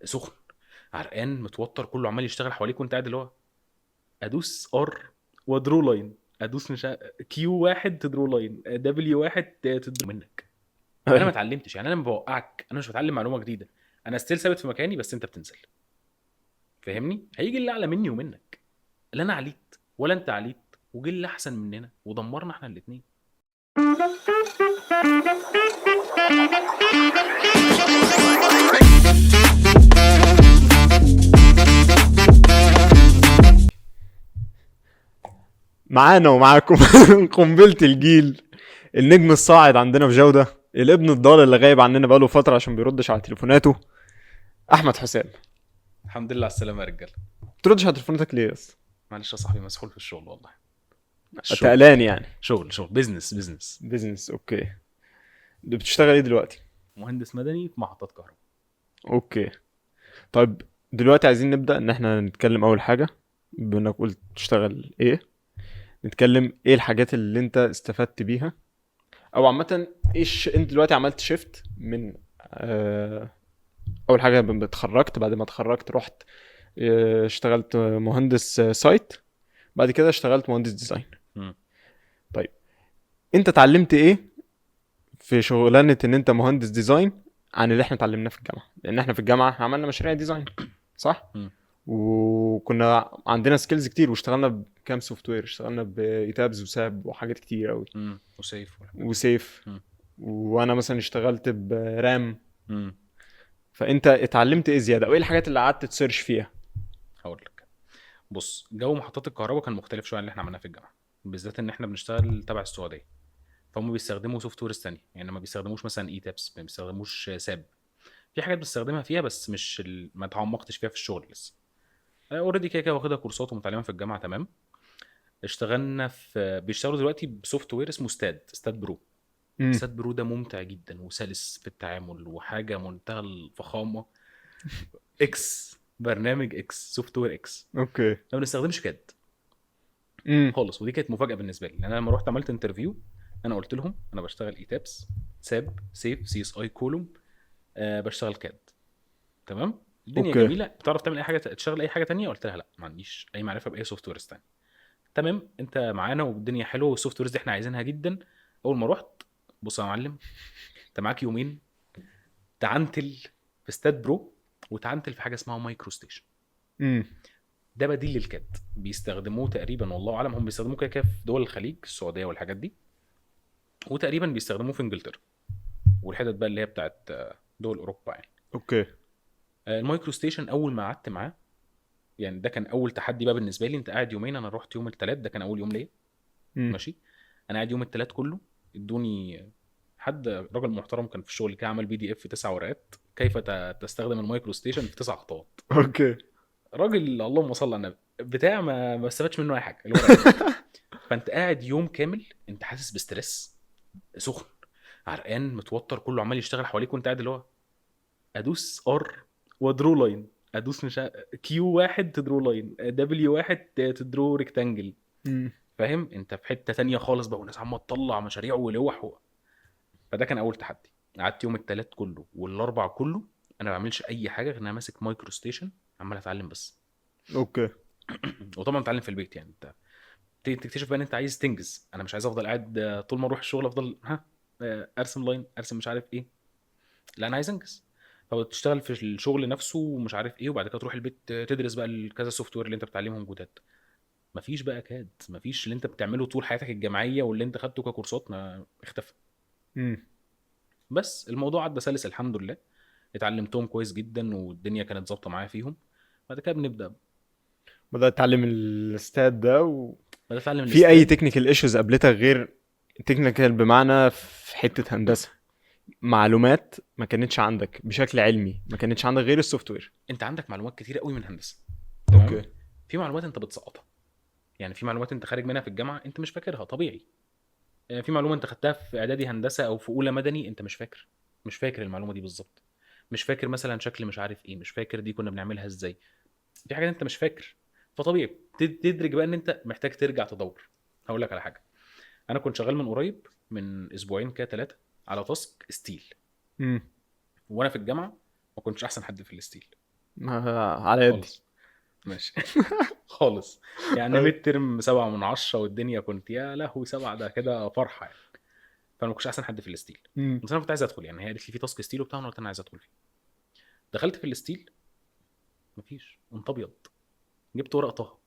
سخن، عرقان، متوتر، كله عمال يشتغل حواليك وانت قاعد اللي هو ادوس ار ودرو لاين، ادوس مش كيو واحد تدرو لاين، دبليو واحد تدرو منك. انا ما ايوه. اتعلمتش، يعني انا ما بوقعك، انا مش بتعلم معلومه جديده، انا ستيل ثابت في مكاني بس انت بتنزل. فاهمني؟ هيجي اللي اعلى مني ومنك، لا انا عليت ولا انت عليت، وجه اللي احسن مننا ودمرنا احنا الاثنين. معانا ومعاكم قنبلة الجيل، النجم الصاعد عندنا في جودة، الابن الضال اللي غايب عننا بقاله فترة عشان بيردش على تليفوناته، أحمد حسام. الحمد لله على السلامه يا رجاله. تردش على تليفوناتك ليه بس؟ معلش يا صاحبي، مسحول في الشغل والله. الشغل تقلان يعني. شغل بيزنس. بيزنس، اوكي. بتشتغل ايه دلوقتي؟ مهندس مدني في محطات كهرباء. اوكي. طيب، دلوقتي عايزين نبدأ ان احنا نتكلم اول حاجة، بما انك قلت تشتغل ايه، نتكلم ايه الحاجات اللي انت استفدت بيها، او عامة ايش انت دلوقتي عملت شيفت من اول حاجة اتخرجت، بعد ما اتخرجت رحت اشتغلت مهندس سايت، بعد كده اشتغلت مهندس ديزاين. مم. طيب، انت اتعلمت ايه في شغلانة ان انت مهندس ديزاين عن اللي احنا اتعلمناه في الجامعة؟ لان احنا في الجامعة عملنا مشاريع ديزاين، صح؟ مم. وكنا عندنا سكيلز كتير، واشتغلنا بكام سوفت وير، اشتغلنا بايتابز وساب وحاجات كتير قوي، وسيف والحاجات دي. وسيف. مم. وانا مثلا اشتغلت برام. مم. فانت اتعلمت ايه زيادة، او ايه الحاجات اللي قعدت تسيرش فيها؟ هقول لك. بص، جو محطات الكهرباء كان مختلف شويه عن اللي احنا عملناه في الجامعه، بالذات ان احنا بنشتغل تبع السعوديه. فهم بيستخدموا سوفت ويرز تانية، يعني ما بيستخدموش مثلا اي تابس، ما بيستخدموش ساب. في حاجات بستخدمها فيها بس مش ما تعمقتش فيها في الشغل لسه. اوريدي كده كده واخدها كورسات ومتعلمها في الجامعه تمام. اشتغلنا في، بيشتغلوا دلوقتي بسوفت وير اسمه ستاد برو. امم. ستاد برو ده ممتع جدا وسلس في التعامل وحاجه منتهى الفخامه. اكس، برنامج اكس، سوفت وير اكس. اوكي. ما بنستخدمش كاد امم. خالص، ودي كانت مفاجاه بالنسبه لي، لان انا لما رحت عملت انترفيو انا قلت لهم انا بشتغل اي تابس، ساب، سيف، سي اس اي كولوم، بشتغل كاد. تمام، الدنيا اوكي. جميله، بتعرف تعمل اي حاجه، تشتغل اي حاجه تانية؟ قلت لها لا، ما عنديش اي معرفه باي سوفت ويرز تانية. تمام، انت معانا والدنيا حلوه والسوفت ويرز دي احنا عايزينها جدا. اول ما رحت، بص يا معلم، انت معاك يومين تعنتل في ستاد برو، وتعنتل في حاجه اسمها مايكرو ستيشن. امم. ده بديل للكاد، بيستخدموه تقريبا، والله اعلم، هم بيستخدموه كده كده في دول الخليج، السعوديه والحاجات دي، وتقريبا بيستخدموه في انجلترا والحتت بقى اللي هي بتاعت دول اوروبا يعني. اوكي. المايكرو ستيشن اول ما قعدت معاه، يعني ده كان اول تحدي بقى بالنسبه لي. انت قاعد يومين، انا رحت يوم الثلاث، ده كان اول يوم ليا. امم. ماشي، انا قاعد يوم الثلاث كله، ادوني حد راجل محترم كان في الشغل كده عمل بي دي اف 9 ورقات، كيف تستخدم المايكرو ستيشن في 9 خطوات. اوكي. راجل اللهم صل على النبي بتاع ما استفادش منه اي حاجه الورقه دي. فانت قاعد يوم كامل انت حاسس بستريس، سخن، عرقان، متوتر، كله عمال يشتغل حواليك وانت قاعد اللي هو ادوس ار ودرو لاين، ادوس مش كيو واحد تدرو لاين، دبليو واحد تدرو ريكتانجل. امم. فاهم؟ انت في حته تانية خالص بقى، والناس عماله تطلع مشاريع ولوح فده كان اول تحدي. قعدت يوم التلات كله والاربع كله انا ما بعملش اي حاجه غير ان انا ماسك مايكرو ستيشن عمال اتعلم بس. اوكي. وطبعا اتعلم في البيت، يعني انت تكتشف بقى ان انت عايز تنجز. انا مش عايز افضل قاعد طول ما اروح الشغل افضل ارسم لاين، ارسم مش عارف ايه. لا انا عايز انجز. فبتشتغل في الشغل نفسه ومش عارف ايه، وبعد كده تروح البيت تدرس بقى كذا سوفت وير اللي انت بتتعلمهم جداد. مفيش بقى كاد، مفيش اللي انت بتعمله طول حياتك الجامعيه واللي انت خدته ككورسات، ما اختفى. امم. بس الموضوع عدى سلس الحمد لله، اتعلمتهم كويس جدا والدنيا كانت ظابطه معايا فيهم. بعد كده بنبدا بدأت اتعلم الاستاد ده بدات اتعلم في اي الاستاد. تكنيكال ايشوز قابلتك غير تكنيكال، بمعنى في حتة هندسة معلومات ما كانتش عندك بشكل علمي، ما كانتش عندك غير السوفت وير؟ انت عندك معلومات كتيره قوي من هندسه، اوكي. تمام. في معلومات انت بتسقطها، يعني في معلومات انت خارج منها في الجامعه انت مش فاكرها طبيعي. في معلومه انت خدتها في اعدادي هندسه او في اولى مدني انت مش فاكر، مش فاكر المعلومه دي بالظبط. مش فاكر مثلا شكل مش عارف ايه، مش فاكر دي كنا بنعملها ازاي. في حاجات انت مش فاكر، فطبيعي تدرك بقى ان انت محتاج ترجع تدور. هقول لك على حاجه، انا كنت شغال من قريب من اسبوعين كده 3 على تاسك ستيل، امم. وانا في الجامعه ما كنتش احسن حد في الستيل. على يدي. خالص. ماشي. خالص. يعني أيوة. ميد ترم 7/10 والدنيا كنت يا لهوي 7 ده كده فرحه يعني. فانا ما كنتش احسن حد في الستيل. مم. بس انا كنت عايز ادخل، يعني هي قالت لي في تاسك ستيل وبتاع، انا قلت انا عايز ادخل فيه. دخلت في الستيل، مفيش، قمت ابيض. جبت ورق طه،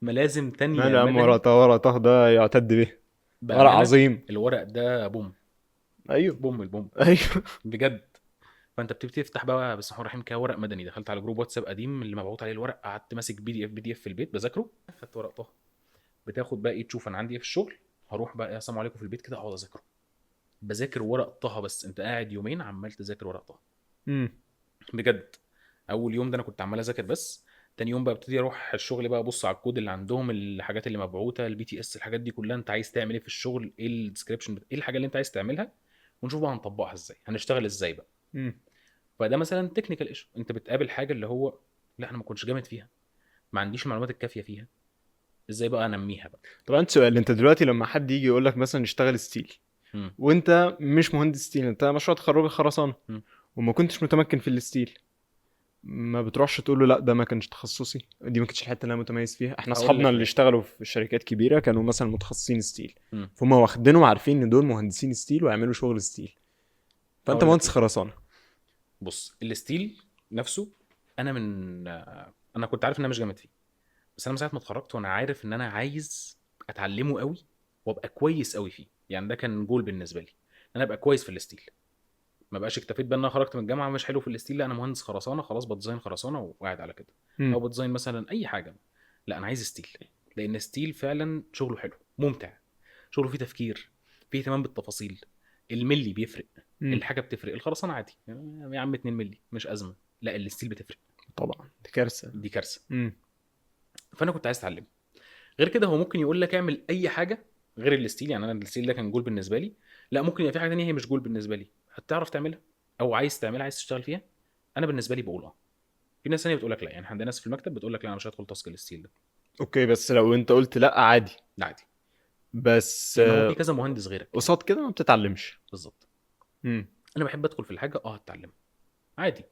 ملازم ماله تانية يا عم، ورق مدني. طه، ورق طه ده يعتد به. ورق بامانه عظيم. الورق ده بوم. ايوه. بوم البوم. ايوه. بجد. فانت بتبتدي تفتح بقى بسم الله الرحمن الرحيم كده ورق مدني. دخلت على جروب واتساب قديم اللي مبعوت عليه الورق، قعدت ماسك PDF في البيت بذاكره. خدت ورق طه، بتاخد بقى ايه، تشوف انا عندي ايه في الشغل، هروح بقى يا السلام عليكم في البيت كده اقعد اذاكره. بذاكر ورق طه، بس انت قاعد يومين عمال تذاكر ورق طه. مم. بجد. اول يوم ده انا كنت عمال اذاكر بس. تاني يوم بقى ابتدي اروح الشغل بقى ابص على الكود اللي عندهم، الحاجات اللي مبعوته، الBTS، الحاجات دي كلها، انت عايز تعمل ايه في الشغل، ايه الديسكريبشن، ايه الحاجه اللي انت عايز تعملها، ونشوف بقى هنطبقها ازاي، هنشتغل ازاي بقى. مم. فده مثلا تكنيكال ايشو، انت بتقابل حاجه اللي هو لا انا ما كنتش جامد فيها، ما عنديش المعلومات الكافيه فيها، ازاي بقى انميها بقى. طب انت سؤال، انت دلوقتي لما حد يجي يقول لك مثلا اشتغل ستيل، امم. وانت مش مهندس ستيل، انت مشروع تخرج خرسانه، امم. وما كنتش متمكن في الستيل، ما بتروحش تقول له لا ده ما كانش تخصصي، دي ما كانتش الحته اللي انا متميز فيها؟ احنا هقول اصحابنا لك اللي ليه. اشتغلوا في شركات كبيره كانوا مثلا متخصصين ستيل، امم. فهم واخدينهم عارفين ان دول مهندسين ستيل ويعملوا شغل ستيل، فانت هقول لك مهندس ليه. خرسانه. بص الستيل نفسه، انا كنت عارف ان انا مش جامد فيه، بس انا من ساعه ما اتخرجت وانا عارف ان انا عايز اتعلمه قوي وابقى كويس قوي فيه. يعني ده كان جول بالنسبه لي، ان انا ابقى كويس في الستيل. ما بقاش اكتفيت بان انا خرجت من الجامعه مش حلو في الستيل، لا انا مهندس خرسانه خلاص بديزاين خرسانه وقاعد على كده، امم. او بديزاين مثلا اي حاجه. لا انا عايز ستيل، لان ستيل فعلا شغله حلو ممتع، شغله فيه تفكير، فيه اهتمام بالتفاصيل. الملي بيفرق، امم. الحاجه بتفرق. الخرسانه عادي يا عم 2 ملي مش ازمه، لا الستيل بتفرق. طبعا دي كارثه. دي كارثه. امم. فانا كنت عايز اتعلم. غير كده هو ممكن يقول لك اعمل اي حاجه غير الستيل، يعني انا الستيل ده كان جول بالنسبه لي. لا ممكن يبقى في حاجه تانية هي مش جول بالنسبه لي، هتعرف تعملها او عايز تعملها، عايز تشتغل فيها. انا بالنسبه لي بقول اه. في ناس ثانيه بتقول لك لا، يعني عندنا ناس في المكتب بتقول لك لا انا مش هدخل تاسك الستيل ده. اوكي، بس لو انت قلت لا عادي، لا عادي، بس لان هو في كذا مهندس غيرك يعني. قصاد كده ما بتتعلمش. بالظبط. امم. انا بحب ادخل في الحاجه اه هتعلمها عادي.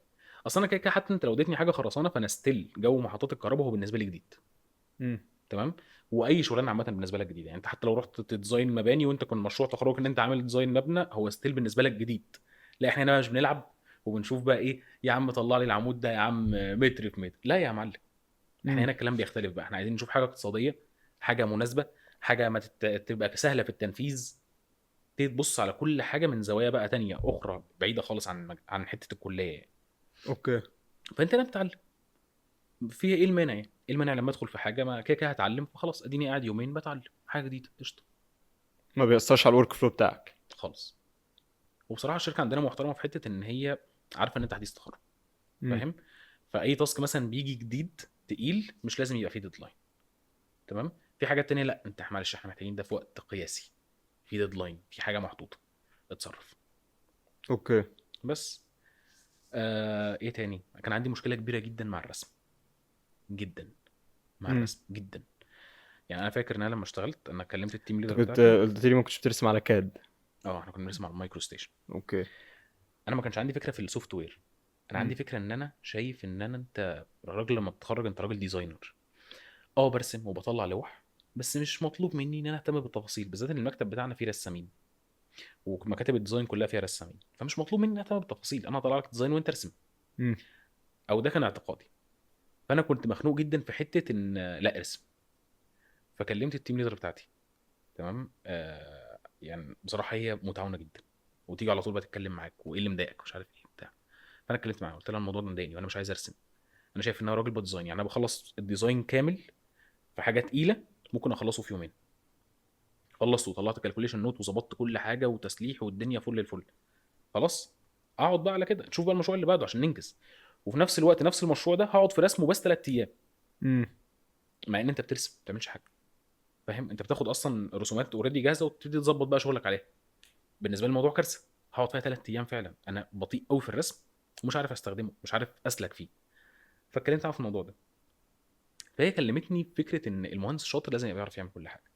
اصلا انا كده كده حتى انت لو اديتني حاجه خرسانه فانا ستيل جو محطات الكهرباء هو بالنسبه لي جديد. امم. تمام. واي شغلانه عامه بالنسبه لك جديده، يعني انت حتى لو رحت تديزاين مباني وانت كان مشروع تخرجك ان انت عامل ديزاين مبنى، هو ستيل بالنسبه لك جديد. لا احنا هنا مش بنلعب وبنشوف بقى ايه يا عم طلع لي العمود ده يا عم متر في متر، لا يا معلم. احنا امم. هنا الكلام بيختلف بقى، احنا عايزين نشوف حاجه اقتصاديه، حاجه مناسبه، حاجه ما تبقى سهله في التنفيذ. تبتدي تبص على كل حاجه من زوايا بقى تانية اخرى بعيده خالص عن حته الكليه يعني. اوكي. فانت هنا بتتعلم. فيها ايه المانع يعني؟ ايه المانع لما ادخل في حاجه ما كده كده هتعلم، فخلاص اديني قاعد يومين بتعلم حاجه جديده قشطه. ما بيأثرش على الورك فلو بتاعك. خالص. وبصراحه الشركه عندنا محترمه في حته ان هي عارفه ان انت حديث تخرج، امم. فاهم. فاي تاسك مثلا بيجي جديد تقيل مش لازم يبقى فيه ديدلاين. تمام. في حاجات تانية لا انت معلش احنا محتاجين ده في وقت قياسي، في ديدلاين، في حاجه محطوطه، اتصرف. اوكي. بس ايه تاني، كان عندي مشكله كبيره جدا مع الرسم، جدا، مع امم. الرسم جدا. يعني انا فاكر ان انا لما اشتغلت انا كلمت التيم انت ليدر كنت بتاعتي. قلت لي ما كنتش بترسم على كاد. اه احنا كنا بنرسم على المايكرو ستيشن. اوكي. انا ما كانش عندي فكره في السوفت وير. انا امم. عندي فكره ان انا شايف ان انت راجل لما بتتخرج انت راجل ديزاينر. اه برسم وبطلع لوح، بس مش مطلوب مني ان انا اهتم بالتفاصيل، بالذات ان المكتب بتاعنا فيه رسامين ومكاتب الديزاين كلها فيها رسامين، فمش مطلوب مني ان اهتم بالتفاصيل، انا هطلع لك ديزاين وانت ارسم. امم. او ده كان اعتقادي. فانا كنت مخنوق جدا في حته ان لا ارسم. فكلمت التيم ليدر بتاعتي. تمام. يعني بصراحه هي متعاونه جدا، وتيجي على طول بقى تتكلم معاك وايه اللي مضايقك مش عارف ايه بتاع. فانا اتكلمت معاها قلت لها الموضوع ده مضايقني وانا مش عايز ارسم. انا شايف ان انا راجل بديزاين، يعني انا بخلص الديزاين كامل في حاجه تقيله ممكن اخلصه في يومين. خلصت وطلعت كالكوليشن نوت وظبطت كل حاجه وتسليح والدنيا فل الفل. خلاص. اقعد بقى على كده تشوف بقى المشروع اللي بعده عشان ننجز. وفي نفس الوقت نفس المشروع ده هقعد في رسمه بس 3 ايام. امم. مع ان انت بترسم ما بتعملش حاجه، فاهم. انت بتاخد اصلا رسومات اوريدي جاهزه وتبتدي تظبط بقى شغلك عليها. بالنسبه لي الموضوع كارثه. هقعد فيها 3 ايام فعلا، انا بطيء قوي في الرسم ومش عارف استخدمه، مش عارف اسلك فيه. فاتكلمت معاها في الموضوع ده. فهي كلمتني بفكره ان المهندس الشاطر لازم يبقى يعرف يعمل كل حاجه.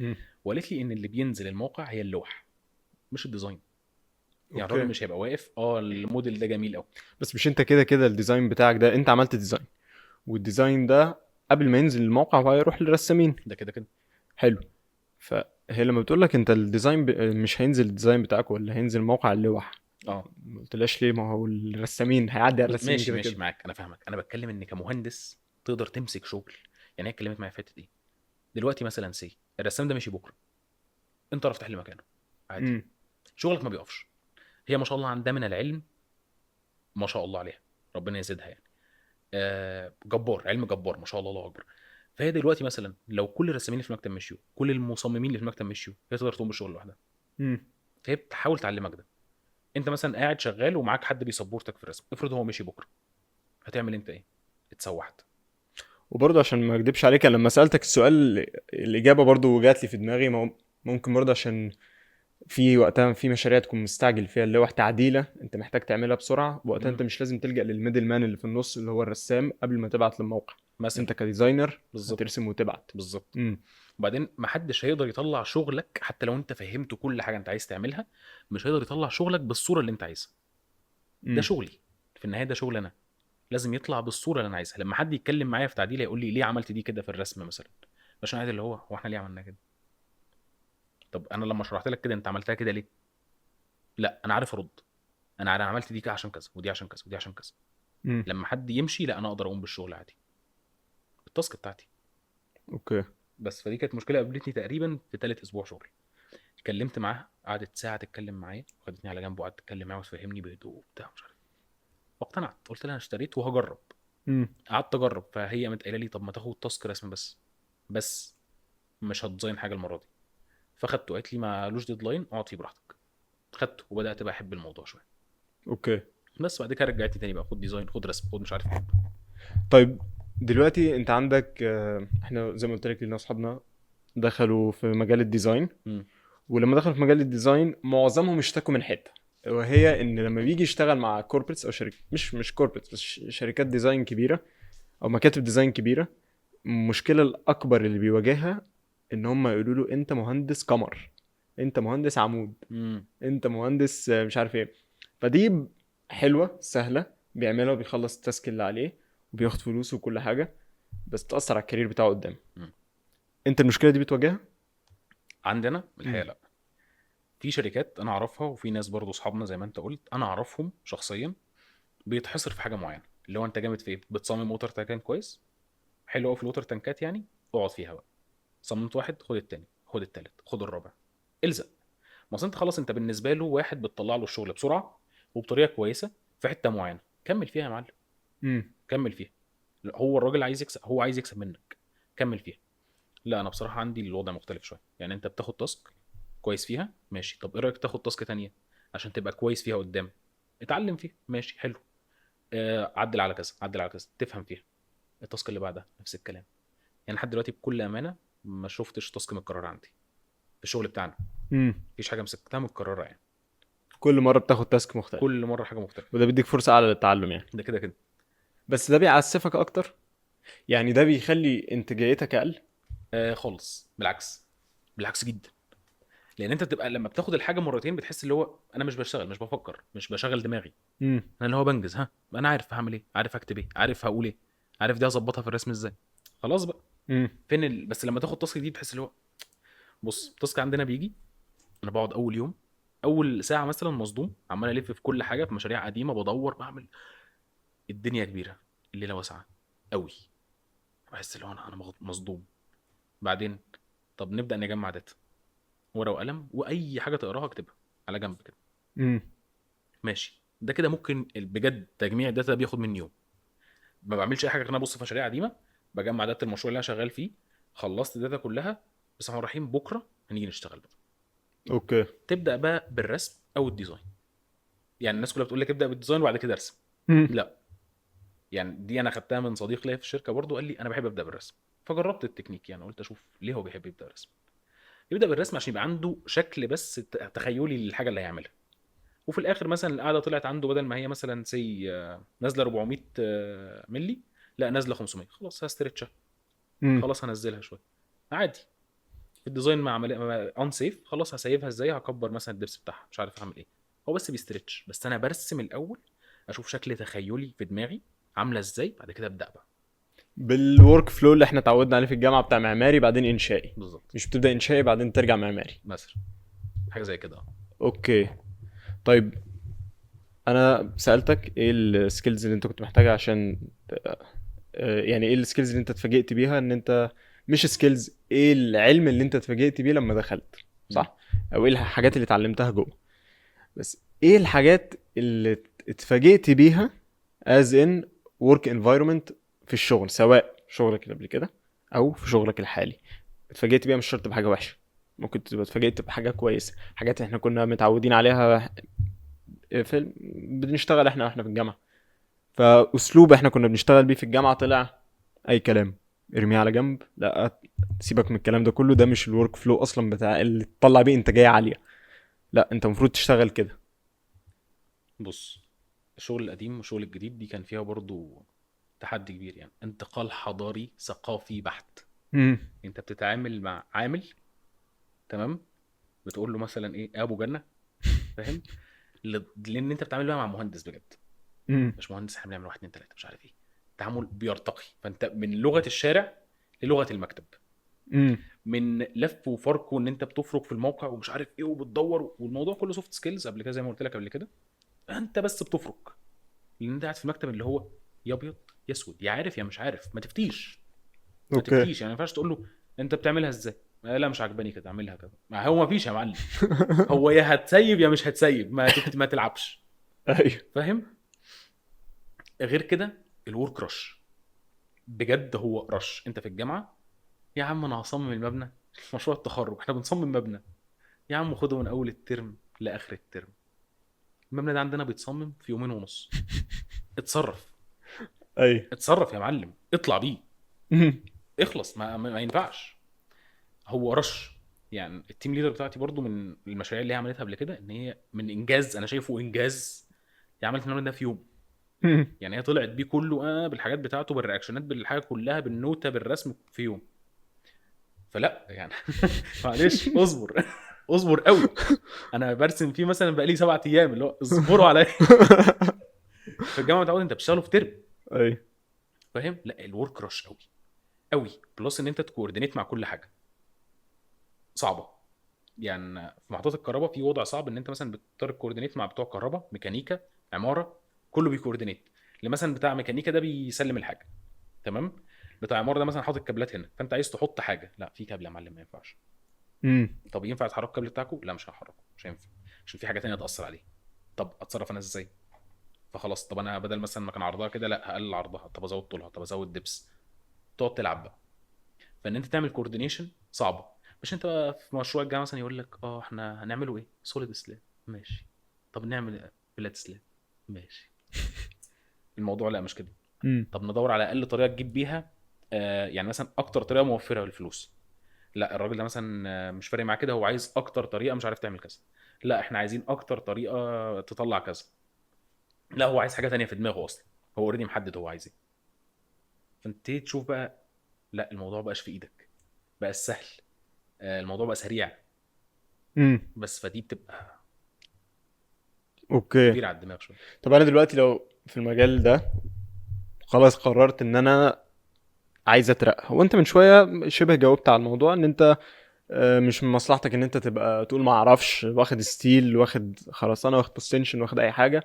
امم. وقالت لي ان اللي بينزل الموقع هي اللوح مش الديزاين. يعني الراجل اوكي. مش هيبقى واقف الموديل ده جميل قوي. بس مش انت كده كده الديزاين بتاعك ده انت عملت ديزاين، والديزاين ده قبل ما ينزل الموقع هو هيروح للرسامين. ده كده كده. حلو. فهي لما بتقول لك انت الديزاين مش هينزل الديزاين بتاعك ولا هينزل موقع اللوح، اه ما قلتلاش ليه؟ ما هو الرسامين هيعدي على الرسامين ماشي كده ماشي كده. معاك، انا فاهمك. انا بتكلم ان كمهندس تقدر تمسك شغل. يعني هي اتكلمت معايا في حته ايه؟ دلوقتي مثلا الرسام ده ماشي بكره، انت رحت تحل مكانه عادي، امم. شغلك ما بيقفش. هي ما شاء الله عندها من العلم، ما شاء الله عليها، ربنا يزيدها يعني. جبار، علم جبار، ما شاء الله، الله اكبر. فهي دلوقتي مثلا لو كل الرسامين اللي في المكتب مشيوا، كل المصممين اللي في المكتب مشيوا، هي تقدر تقوم بالشغل لوحدها. امم. فهي بتحاول تعلمك ده. انت مثلا قاعد شغال ومعاك حد بيسبورتك في الرسم، افرض هو مشي بكره، هتعمل انت ايه؟ اتسوحت. وبرضه عشان ما اكدبش عليك، أنا لما سألتك السؤال الإجابة برضه جات لي في دماغي. ممكن برضه عشان في وقتها في مشاريع تكون مستعجل فيها، اللي هو تعديلة انت محتاج تعملها بسرعة، وقتها انت مم. مش لازم تلجأ للميدل مان اللي في النص اللي هو الرسام قبل ما تبعت للموقع. مثلا. انت كديزاينر بالظبط. هترسم وتبعت. بالظبط. امم. وبعدين محدش هيقدر يطلع شغلك حتى لو انت فهمت كل حاجه انت عايز تعملها، مش هيقدر يطلع شغلك بالصوره اللي انت عايزها. ده امم. شغلي، في النهايه ده شغل انا، لازم يطلع بالصوره اللي انا عايزها. لما حد يتكلم معايا في تعديل يقول لي ليه عملت دي كده في الرسم مثلا، مش انا قاعد اللي هو احنا ليه عملنا كده؟ طب انا لما شرحت لك كده انت عملتها كده ليه؟ لا انا عارف ارد. انا عملت دي كده عشان كذا، ودي عشان كذا، ودي عشان كذا. امم. لما حد يمشي، لا انا اقدر اقوم بالشغل عادي، التاسك بتاعتي. اوكي. بس فدي كانت مشكله قابلتني تقريبا في ثالث اسبوع شغل. اتكلمت معاها، قعدت ساعه تتكلم معايا، وخدتني على جنب وقعدت تتكلم معايا وتفهمني بهدوء وبتاع مش عارف. واقتنعت، قلت لها انا اشتريت وهجرب. امم. قعدت اجرب، فهي قامت قايله لي طب ما تاخد تاسك رسم بس، بس مش هتديزاين حاجه المره دي. فخدته، قالت لي معلوش ديدلاين، اقعد فيه براحتك. خدته وبدات بقى احب الموضوع شويه. اوكي. بس بعد كده رجعتني تاني بقى، خد ديزاين، خد رسم، خد مش عارف ايه. طيب دلوقتي انت عندك احنا زي ما قلت لك لنا اصحابنا دخلوا في مجال الديزاين، امم. ولما دخلوا في مجال الديزاين معظمهم اشتكوا من حته، وهي ان لما بيجي يشتغل مع كوربريتس او شركه، مش كوربريتس بس شركات ديزاين كبيره او مكاتب ديزاين كبيره، المشكله الاكبر اللي بيواجهها ان هم يقولوا له انت مهندس قمر، انت مهندس عمود، امم. انت مهندس مش عارف ايه. فدي حلوه سهله، بيعملها وبيخلص التاسك اللي عليه وبياخد فلوسه وكل حاجه، بس تاثر على الكارير بتاعه قدام. امم. انت المشكله دي بتواجهها؟ عندنا امم. الحقيقه لا. في شركات انا اعرفها، وفي ناس برضو اصحابنا زي ما انت قلت انا اعرفهم شخصيا، بيتحصر في حاجه معينه. اللي هو انت جامد في ايه؟ بتصمم ووتر تانكات كويس، حلو قوي في الووتر تانكات يعني، اقعد فيها بقى. صممت واحد، خد التاني، خد التالت، خد الرابع، الزق. ما أصل انت خلاص، انت بالنسبه له واحد بتطلع له الشغل بسرعه وبطريقه كويسه في حته معينه، كمل فيها يا معلم، امم. كمل فيها. لا، هو الراجل عايز يكسب، هو عايز يكسب منك، كمل فيها. لا انا بصراحه عندي الوضع مختلف شويه. يعني انت بتاخد تاسك كويس فيها ماشي، طب ايه رايك تاخد تاسك تانية عشان تبقى كويس فيها قدام؟ اتعلم فيها ماشي حلو، عدل على كذا، عدل على كذا، تفهم فيها. التاسك اللي بعدها نفس الكلام. يعني لحد دلوقتي بكل امانه ما شفتش تاسك متكرر عندي في الشغل بتاعنا. امم. مفيش حاجه مسكتها متكرره يعني، كل مره بتاخد تاسك مختلف، كل مره حاجه مختلفه. وده بيديك فرصه اعلى للتعلم يعني. ده كده كده. بس ده بيعسفك اكتر، يعني ده بيخلي انتاجيتك اقل. خالص بالعكس، بالعكس جدا. لان انت بتبقى لما بتاخد الحاجه مرتين بتحس اللي هو انا مش بشتغل، مش بفكر، مش بشغل دماغي. امم. انا اللي هو بنجز، ها انا عارف هعمل ايه، عارف هكتب ايه، عارف هقول ايه، عارف دي هظبطها في الرسم ازاي. خلاص بقى. امم. بس لما تاخد تاسك دي بتحس اللي هو، بص التاسك عندنا بيجي، انا بقعد اول يوم، اول ساعه مثلا مصدوم، عمال الف في كل حاجه، في مشاريع قديمه بدور بعمل. الدنيا كبيره، الليله واسعه قوي، بحس اللي هو انا مصدوم. بعدين طب نبدا نجمع داتا، ورقه وقلم، واي حاجه تقراها اكتبها على جنب كده. امم. ماشي، ده كده ممكن بجد تجميع الداتا ده بياخد مني يوم. ما بعملش اي حاجه غير إن انا ابص في مشاريع قديمه، بجمع داتا المشروع اللي انا شغال فيه. خلصت الداتا كلها، بس احنا رايحين بكره هنيجي نشتغل بقى. اوكي. تبدا بقى بالرسم او الديزاين. يعني الناس كلها بتقول لك ابدا بالديزاين وبعد كده ارسم. امم. لا، يعني دي انا خدتها من صديق ليا في الشركه برضو، قال لي انا بحب ابدا بالرسم. فجربت التكنيك، يعني قلت اشوف ليه هو بيحب يبدا بالرسم. يبدا بالرسم عشان يبقى عنده شكل بس تخيلي للحاجه اللي هيعملها. وفي الاخر مثلا القاعده طلعت عنده بدل ما هي مثلا نازله 400 ملي، لا نازله 500، خلاص هستريتشها، امم. خلاص هنزلها شويه عادي. الديزاين مع ان سيف، خلاص هسيبها ازاي، هكبر مثلا الدبس بتاعها، مش عارف اعمل ايه، هو بس بيسترتش، بس انا برسم الاول، اشوف شكل تخيلي في دماغي عامله ازاي، بعد كده ابدا بقى. بالورك فلو اللي احنا اتعودنا عليه في الجامعه بتاع معماري بعدين انشائي، بالظبط. مش بتبدا انشائي بعدين ترجع معماري. مثلا حاجه زي كده. اوكي. طيب انا سالتك ايه السكيلز اللي انت كنت محتاجها عشان يعني ايه السكيلز اللي انت اتفاجئت بيها ان انت، مش سكيلز، ايه العلم اللي انت اتفاجئت بيه لما دخلت، مم. صح؟ او ايه الحاجات اللي اتعلمتها جوه. بس ايه الحاجات اللي اتفاجئت بيها as in work environment في الشغل، سواء شغلك اللي قبل كده او في شغلك الحالي، اتفاجئت بيها؟ مش شرط بحاجه وحشه، ممكن تبقى اتفاجئت بحاجه كويسه، حاجات احنا كنا متعودين عليها في بنشتغل احنا في الجامعه، فاسلوب احنا كنا بنشتغل بيه في الجامعه طلع اي كلام، ارميه على جنب، لا سيبك من الكلام ده كله، ده مش الورك فلو اصلا بتاع اللي تطلع بيه انتاجيه عاليه، لا انت المفروض تشتغل كده. بص، الشغل القديم والشغل الجديد دي كان فيها برضو تحدي كبير، يعني انتقال حضاري ثقافي بحت. امم. انت بتتعامل مع عامل، تمام، بتقول له مثلا ايه يا ابو جنه، فاهم؟ لان انت بتتعامل بقى مع مهندس بجد، امم. مش مهندس احنا بنعمل واحد اتنين تلاته مش عارف ايه. التعامل بيرتقي، فانت من لغه الشارع للغه المكتب، امم. من لف وفرك وان انت بتفرك في الموقع ومش عارف ايه وبتدور، والموضوع كله سوفت سكيلز قبل كده زي ما قلت لك قبل كده. انت بس بتفرك، لان انت قاعد في المكتب اللي هو يا ابيض يا اسود، يا عارف يا مش عارف، ما تفتيش. ما اوكي. تفتيش يعني، ما ينفعش تقول له انت بتعملها ازاي، لا مش عجباني كده اعملها كده، ما هو ما فيش يا معلم. هو يا هتسيب يا مش هتسيب، ما تلعبش. ايوه. فاهم؟ غير كده الورك رش، بجد هو رش. انت في الجامعه، يا عم انا هصمم المبنى، مشروع التخرج احنا بنصمم مبنى، يا عم خده من اول الترم لاخر الترم، المبنى ده عندنا بيتصمم في يومين ونص. اتصرف، ايوه. اتصرف يا معلم، اطلع بيه، أمم. اخلص، ما ينفعش. هو رش. يعني التيم ليدر بتاعتي برضو من المشاريع اللي هي عملتها قبل كده، ان هي من انجاز انا شايفه انجاز، هي عملت المبنى ده في يوم. أمم. يعني هي طلعت بيه كله بالحاجات بتاعته، بالرياكشنات، بالحاجه كلها، بالنوتة، بالرسم، في يوم. فلا يعني معلش اصبر اصبر قوي. انا برسم فيه مثلا بقالي 7 ايام، اللي هو اصبروا عليا. في الجامعه متعود انت بتشتغلوا في ترم، ايوه. فاهم؟ لا الورك رش قوي قوي، بلس ان انت تكوردينيت مع كل حاجه صعبه. يعني في محطات الكهرباء في وضع صعب، ان انت مثلا بتضطر تكوردينيت مع بتوع كهرباء، ميكانيكا، عماره، كله بيكوردينيت. اللي مثلا بتاع ميكانيكا ده بيسلم الحاجه، تمام، بتاع عماره ده مثلا حاطط كابلات هنا، فانت عايز تحط حاجه، لا في كابل يا معلم ما ينفعش. أمم. طب ينفع تحرك الكابل بتاعكم؟ لا مش هحركه، مش هينفع، عشان في حاجه تانية تاثر عليه. طب اتصرف انا ازاي؟ فخلاص، طب انا بدل مثلا ما كان عرضها كده، لا هقلل عرضها، طب ازود طولها، طب ازود دبس، تقعد تلعب بقى. فان انت تعمل كوردينيشن صعبه. مش انت بقى في مشروع الجامعه مثلا يقول لك احنا هنعمله ايه، سوليد سلاب، ماشي، طب نعمل فلات سلاب، ماشي. الموضوع لا مش كده. أمم. طب ندور على اقل طريقه تجيب بيها، يعني مثلا اكتر طريقه موفره للفلوس. لا الراجل ده مثلا مش فارق معاه كده، هو عايز اكتر طريقه مش عارف تعمل كذا. لا احنا عايزين اكتر طريقه تطلع كذا. لا هو عايز حاجه تانية في دماغه اصلا، هو اوريدي محدد هو عايز ايه. فانت تيجي تشوف بقى، لا الموضوع بقاش في ايدك، بقى سهل، الموضوع بقى سريع. أمم. بس فدي بتبقى اوكي. كبيره على الدماغ شويه. طب انا دلوقتي لو في المجال ده خلاص قررت ان انا عايز اترقى، هو انت من شويه شبه جاوبت على الموضوع ان انت مش من مصلحتك ان انت تبقى تقول ما اعرفش، واخد ستيل، واخد خرسانه، واخد بوستنشن، واخد اي حاجه،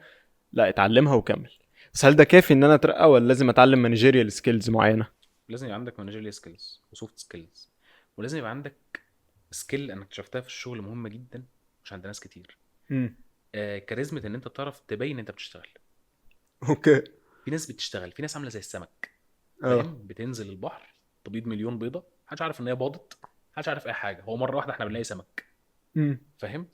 لا اتعلمها وكمل. بس هل ده كافي ان انا اترقى ولا لازم اتعلم مانجيريال سكيلز معينه؟ لازم يبقى عندك مانجيريال سكيلز وسوفت سكيلز، ولازم يبقى عندك سكيل انا اكتشفتها في الشغل مهمه جدا، مش عند ناس كتير. امم. كاريزما، ان انت بتعرف تبين انت بتشتغل. اوكي. في ناس بتشتغل، في ناس عامله زي السمك، اه. فاهم؟ بتنزل البحر تبيض مليون بيضه، محدش عارف ان هي باضت، محدش عارف اي حاجه، هو مره واحده احنا بنلاقي سمك، امم. فاهم؟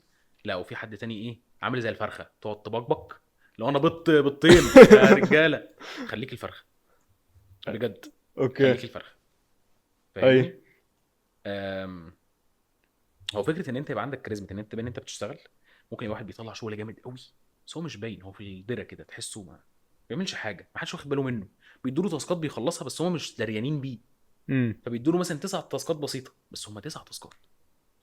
لا وفي حد تاني عامل زي الفرخه، تقعد تبقبق، لو انا بيضت بيضتين يا رجاله، خليك الفرخه، بجد، اوكي. خليك الفرخه، اي. فاهمني؟ أم... هو فكره ان انت يبقى عندك كاريزما، ان انت تبان انت بتشتغل. ممكن يبقى واحد بيطلع شغل جامد قوي، بس هو مش باين، هو في الدره كده تحسه ما بيعملش حاجه، ما حدش واخد باله منه. بيدوا له تاسكات بيخلصها بس هم مش دريانين بيه. امم. فبيدوا له مثلا 9 تاسكات بسيطه، بس هم 9 تاسكات،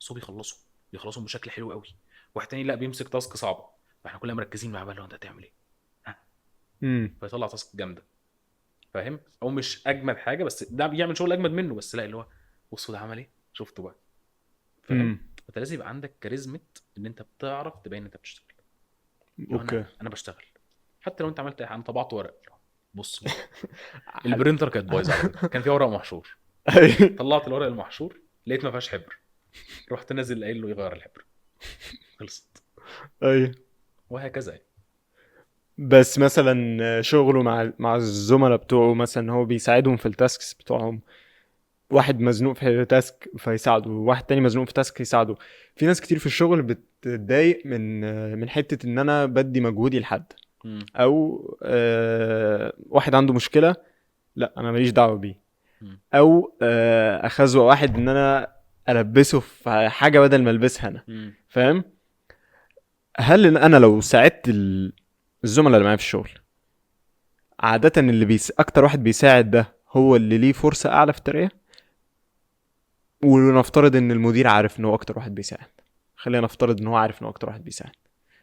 بس هو بيخلصهم بيخلصهم بشكل حلو قوي. واحد تاني لا بيمسك تاسك صعبه، فاحنا كلنا مركزين مع بقى لو انت هتعمل ايه، ها، امم. فيطلع تاسك جامده. فاهم؟ او مش اجمد حاجه بس ده بيعمل شغل اجمد منه، بس لا اللي هو بصوا ده عمل ايه، شفته بقى. فاهم؟ امم. فانت لازم يبقى عندك كاريزما ان انت بتعرف تبين ان انت بتشتغل. لو اوكي. انا بشتغل، حتى لو انت عملت انا طبعت ورق، بص بقى. البرينتر كانت بايظه على فكره، كان فيها ورق محشور. أي. طلعت الورق المحشور لقيت ما فيهاش حبر، رحت نازل قايل له يغير الحبر، خلصت. اي. وهكذا يعني. بس مثلا شغله مع الزملاء بتوعه، مثلا هو بيساعدهم في التاسكس بتوعهم. واحد مزنوق في تاسك فيساعده، واحد تاني مزنوق في تاسك يساعده. في ناس كتير في الشغل بتتضايق من حتة ان انا بدي مجهودي لحد، مم. او واحد عنده مشكلة، لا انا ماليش دعوة بيه، مم. او اخزوق واحد ان انا البسه في حاجة بدل ما البسها انا. مم. فاهم؟ هل إن انا لو ساعدت الزملاء اللي معايا في الشغل، عادة اللي اكتر واحد بيساعد ده هو اللي ليه فرصة اعلى في الترقية؟ ونفترض ان المدير عارف ان هو اكتر واحد بيساعد، خلينا نفترض ان هو عارف ان هو اكتر واحد بيساعد،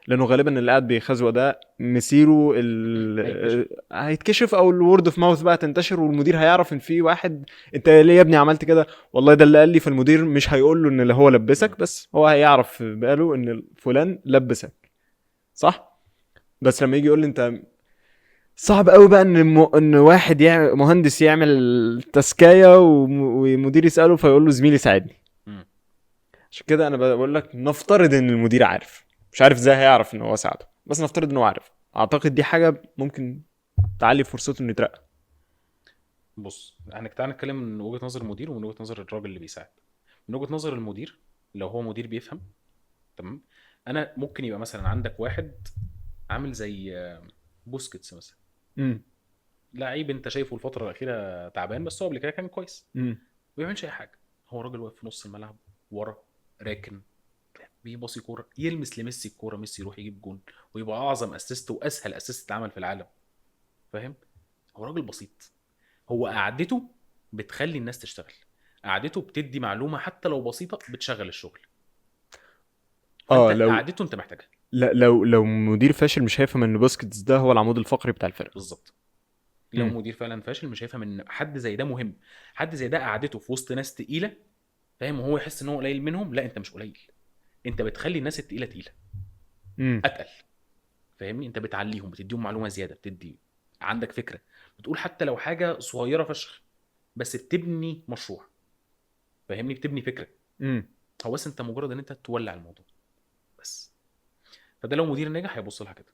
لانه غالبا اللي قاعد بيخزوق ده مسيره هيتكشف. هيتكشف، او الورد اوف ماوث بقى تنتشر، والمدير هيعرف ان في واحد. انت ليه يا ابني عملت كده؟ والله ده اللي قال لي. فالمدير مش هيقول له ان اللي هو مم. لبسك، بس هو هيعرف في باله ان فلان لبسك، صح؟ بس لما يجي يقول لي انت، صعب قوي بقى ان واحد مهندس يعمل تسكايه ومدير يساله فيقول له زميلي ساعدني. مم. عشان كده انا بقول لك نفترض ان المدير عارف، مش عارف ازاي هيعرف ان هو ساعده، بس نفترض ان هو عارف. اعتقد دي حاجه ممكن تعلي فرصته انه يترقى. بص تعالى نتكلم من وجهة نظر المدير ومن وجهة نظر الراجل اللي بيساعد. من وجهة نظر المدير، لو هو مدير بيفهم، تمام، انا ممكن يبقى مثلا عندك واحد عامل زي بوسكيتس مثلا، امم. لعيب انت شايفه الفترة الأخيرة تعبان، بس هو قبل كده كان كويس، امم. ما بيعملش اي حاجة. هو راجل واقف في نص الملعب ورا، راكن، بيباصي كورة، يلمس لميسي الكورة، ميسي يروح يجيب جون، ويبقى اعظم اسيست واسهل اسيست اتعمل في العالم. فاهم؟ هو راجل بسيط. هو قعدته بتخلي الناس تشتغل، قعدته بتدي معلومة حتى لو بسيطة بتشغل الشغل. فانت اه لو قعدته انت محتاجها. لو مدير فاشل مش هيفهم ان بوسكيتس ده هو العمود الفقري بتاع الفرقه. بالظبط. لو امم. مدير فعلا فاشل مش هيفهم ان حد زي ده مهم، حد زي ده قعدته في وسط ناس تقيلة، فاهم، وهو يحس ان هو قليل منهم. لا انت مش قليل، انت بتخلي الناس التقيلة تقيلة، امم. اتقل. فاهمني؟ انت بتعليهم، بتديهم معلومة زيادة، بتدي عندك فكرة، بتقول حتى لو حاجة صغيرة فشخ، بس بتبني مشروع. فاهمني؟ بتبني فكرة. امم. هو بس انت مجرد ان انت تولع الموضوع بس. فده لو مدير ناجح هيبص لها كده.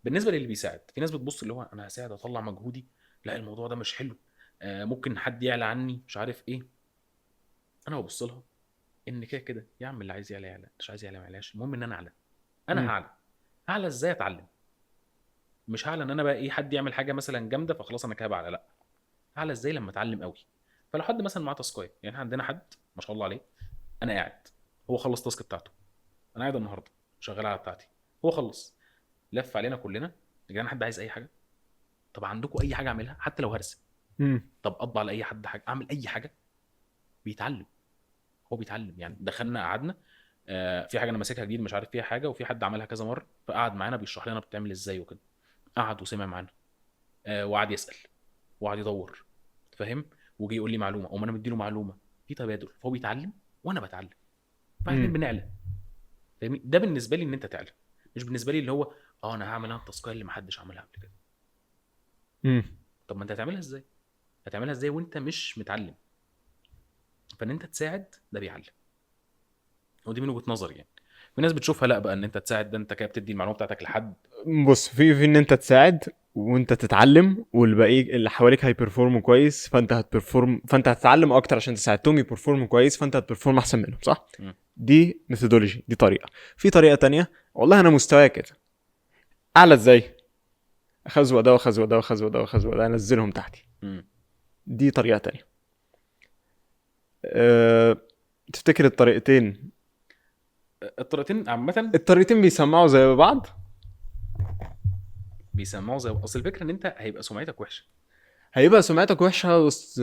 بالنسبه للي بيساعد، في ناس بتبص اللي هو انا هساعد اطلع مجهودي، لا الموضوع ده مش حلو، ممكن حد يعلى عني مش عارف ايه. انا ببص لها ان كده كده يا عم، اللي عايز يعلى يعلى، مش عايز يعلى ما يعلاش، المهم ان انا اعلى. انا امم. هعلى. هعلى ازاي؟ اتعلم. مش هعلى ان انا بقى ايه، حد يعمل حاجه مثلا جامده فخلاص انا كده بعلى، لا. هعلى ازاي؟ لما اتعلم قوي. فلو حد مثلا معاه تاسكايه، يعني إحنا عندنا حد ما شاء الله عليه، انا قاعد، هو خلص التاسك بتاعته، انا قاعد النهارده شغال على بتاعتي، هو خلص، لف علينا كلنا، يا جدعان حد عايز اي حاجه؟ طب عندكم اي حاجه اعملها حتى لو هرسم؟ امم. طب اطبع لاي حد حاجه، اعمل اي حاجه. بيتعلم. هو بيتعلم. يعني دخلنا قعدنا، في حاجه انا ماسكها جديد مش عارف فيها حاجه، وفي حد عملها كذا مره، فقعد معانا بيشرح لنا بتعمل ازاي وكده. قعد وسمع معانا، وقعد يسال وقعد يدور. فاهم؟ وجي يقول لي معلومه، او انا مديله معلومه، في تبادل، فهو بيتعلم وانا بتعلم، فاحنا امم. بنعلى. فاهمني؟ ده بالنسبه لي ان انت تعلى، مش بالنسبه لي اللي هو انا هعمل انا التاسكيه اللي محدش عملها قبل كده. امم. طب ما انت هتعملها ازاي؟ هتعملها ازاي وانت مش متعلم؟ فان انت تساعد ده بيعلم. ودي من وجهة نظري يعني. في ناس بتشوفها لا بقى، ان انت تساعد ده انت كده بتدي المعلومه بتاعتك لحد. بص، في ان انت تساعد وانت تتعلم، والباقي اللي حواليك هيبرفورموا كويس، فانت هتبرفورم، فانت هتتعلم اكتر عشان تساعدهم يبرفورموا كويس، فانت هتبرفورم احسن منهم، صح؟ مم. دي ميثودولوجي، دي طريقه. في طريقه تانية، والله انا مستواي كده، اعلى ازاي؟ اخزوق ده واخزوق ده واخزوق ده واخزوق ده، انزلهم تحتي. مم. دي طريقه تانية. أه... تفتكر الطريقتين، الطريقتين عامه الطريقتين بيسمعوا زي بعض؟ بيسمعوا زي اصل الفكره ان انت هيبقى سمعتك وحشه. هيبقى سمعتك وحشه وسط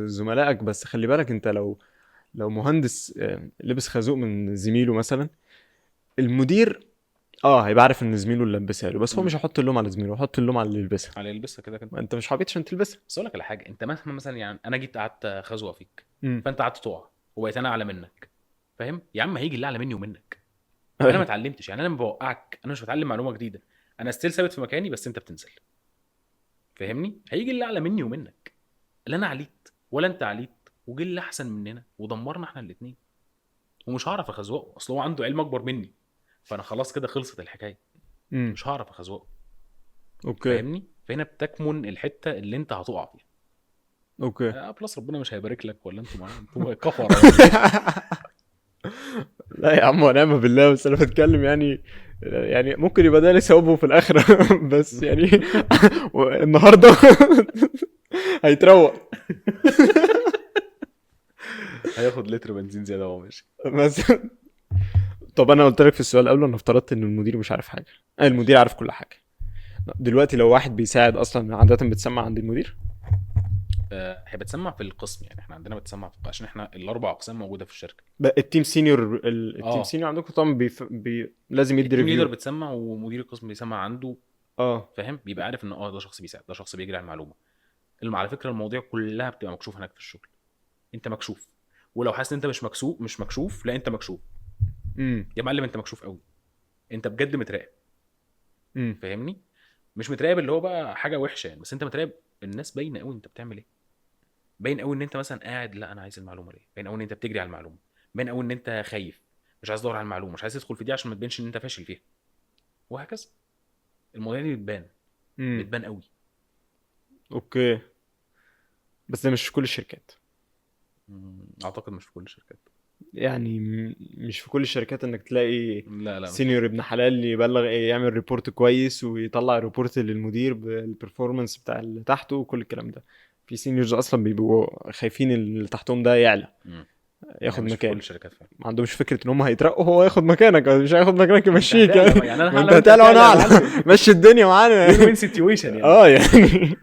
زملائك، بس خلي بالك انت لو مهندس لبس خازوق من زميله مثلا، المدير هيبقى عارف ان زميله اللي لبسها له، بس هو مم. مش هيحط اللوم على زميله، هو هيحط اللوم على اللي يلبسها. على يلبسها كده كده. ما انت مش حبيت عشان تلبسها. بس اقول لك على حاجه، انت مهما مثلا يعني انا جيت قعدت خزوه فيك، امم. فانت قعدت تقع وبقيت انا اعلى منك، فاهم يا عم؟ هيجي اللي اعلى مني ومنك. انا ما اتعلمتش، يعني انا لما بوقعك انا مش بتعلم معلومه جديده، انا ستيل ثابت في مكاني بس انت بتنزل، فاهمني؟ هيجي اللي اعلى مني ومنك، لا انا عليت ولا انت عليت، وجه اللي احسن مننا ودمرنا احنا الاثنين، ومش هعرف اخزوقه، اصل هو عنده علم اكبر مني، فانا خلاص كده خلصت الحكايه، امم. مش هعرف اخزوقه، اوكي. فاهمني؟ فهنا بتكمن الحته اللي انت هتقع فيها. اوكي. بلس ربنا مش هيبارك لك، ولا انتوا معايا انتوا كفره ولا ايه؟ لا يا عم ونعم بالله، بس انا بتكلم يعني ممكن يبقى ده ليه ثوابه في الاخره بس يعني النهارده هيتروق هياخد لتر بنزين زياده وهو ماشي. مثلا. طب انا قلت لك في السؤال قبله، انا افترضت ان المدير مش عارف حاجه، المدير عارف كل حاجه. دلوقتي لو واحد بيساعد اصلا، عاده بتسمع عند المدير. هي بتسمع في القسم، يعني احنا عندنا بتسمع في عشان احنا الاربع اقسام موجوده في الشركه. التيم سينيور، التيم اه سينيور عندكم طبعا لازم يدي التيم ليدر ريفيو. بتسمع ومدير القسم بيسمع عنده، اه. فاهم؟ بيبقى عارف ان ده شخص بيساعد، ده شخص بيجري على المعلومه. على فكره المواضيع كلها بتبقى مكشوفه هناك في الشغل، انت مكشوف، ولو حاسس ان انت مش مكشوف، لا انت مكشوف امم. يا معلم، انت مكشوف قوي، انت بجد متراقب، امم. فاهمني؟ مش متراقب اللي هو بقى حاجه وحشه يعني، بس انت متراقب، الناس باينه قوي انت بتعمل ايه، باين قوي ان انت مثلا قاعد لا انا عايز المعلومه ليه، باين قوي ان انت بتجري على المعلومه، باين قوي ان انت خايف، مش عايز تدور على المعلومه، مش عايز تدخل في دي عشان ما تبينش ان انت فاشل فيها، وهكذا. المواضيع دي بتبان، امم. بتبان قوي. اوكي. بس ده مش في كل الشركات. اعتقد مش في كل الشركات. يعني مش في كل الشركات انك تلاقي لا لا مش سينيور ابن حلال يبلغ يعمل ريبورت كويس ويطلع ريبورت للمدير بالبرفورمانس بتاع اللي تحته وكل الكلام ده. في سينيورز اصلا بيبقوا خايفين اللي تحتهم ده يعلى، مم. ياخد يعني مش في كل مكان. الشركات فعلا. ما عندهمش فكره ان هم هيترقوا، هو ياخد مكانك، مش هياخد مكانك ما انت يمشيك هتعلى يعني. يعني، انا ما هعلى انت وانت هتعلى وانا هتعلى يا اعلى معلم. مشي الدنيا معانا وين يعني. وين سيتويشن يعني. اه يعني